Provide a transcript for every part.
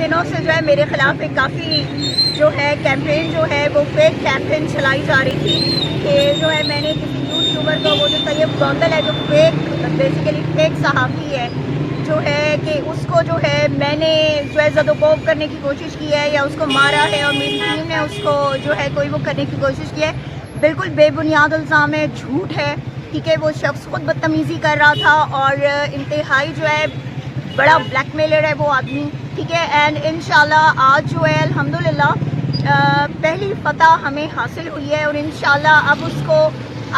دنوں سے جو ہے میرے خلاف ایک کافی جو ہے کیمپین جو ہے وہ فیک کیمپین چلائی جا رہی تھی کہ جو ہے میں نے کسی یوٹیوبر کو وہ جو طیب گوندل ہے جو فیک بیسیکلی فیک صحافی ہے جو ہے کہ اس کو جو ہے میں نے جو ہے زد و کوب کرنے کی کوشش کی ہے یا اس کو مارا ہے اور میری ٹیم نے اس کو جو ہے کوئی وہ کرنے کی کوشش کی ہے. بالکل بے بنیاد الزام ہے, جھوٹ ہے. ٹھیک ہے, وہ شخص خود بدتمیزی کر رہا تھا اور انتہائی جو ہے بڑا بلیک میلر ہے وہ آدمی. ٹھیک ہے, اینڈ انشاءاللہ آج جو ہے الحمدللہ پہلی فتح ہمیں حاصل ہوئی ہے اور انشاءاللہ اب اس کو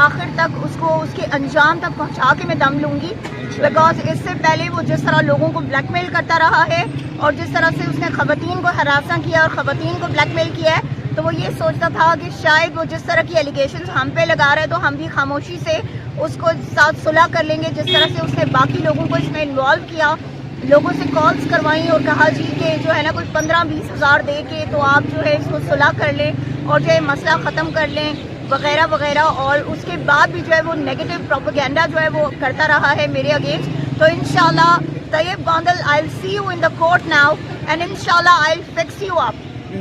آخر تک اس کے انجام تک پہنچا کے میں دم لوں گی. بیکاز اس سے پہلے وہ جس طرح لوگوں کو بلیک میل کرتا رہا ہے اور جس طرح سے اس نے خواتین کو ہراساں کیا اور خواتین کو بلیک میل کیا ہے, تو وہ یہ سوچتا تھا کہ شاید وہ جس طرح کی ایلیگیشنز ہم پہ لگا رہے تو ہم بھی خاموشی سے اس کو ساتھ صلح کر لیں گے. جس طرح سے اس نے باقی لوگوں کو اس میں انوالو کیا, لوگوں سے کالز کروائیں اور کہا جی کہ جو ہے نا کچھ 15-20 ہزار دے کے تو آپ جو ہے اس کو صلح کر لیں اور جو ہے مسئلہ ختم کر لیں وغیرہ وغیرہ. اور اس کے بعد بھی جو ہے وہ نیگیٹو پروپیگنڈا جو ہے وہ کرتا رہا ہے میرے اگینسٹ. تو انشاءاللہ طیب Gondal I'll see you in the court now and انشاءاللہ I'll fix you up.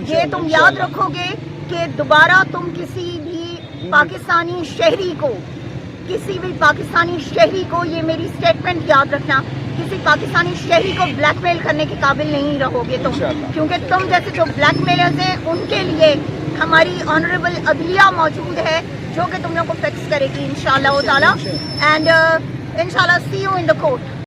یہ تم یاد رکھو گے کہ دوبارہ تم کسی بھی پاکستانی شہری کو یہ میری اسٹیٹمنٹ یاد رکھنا, کسی پاکستانی شہری کو بلیک میل کرنے کے قابل نہیں رہو گے تم, کیونکہ تم جیسے جو بلیک میلرز ہیں ان کے لیے ہماری آنریبل عدلیہ موجود ہے جو کہ تم لوگوں کو فکس کرے گی انشاءاللہ تعالی. اینڈ انشاءاللہ see you in the court.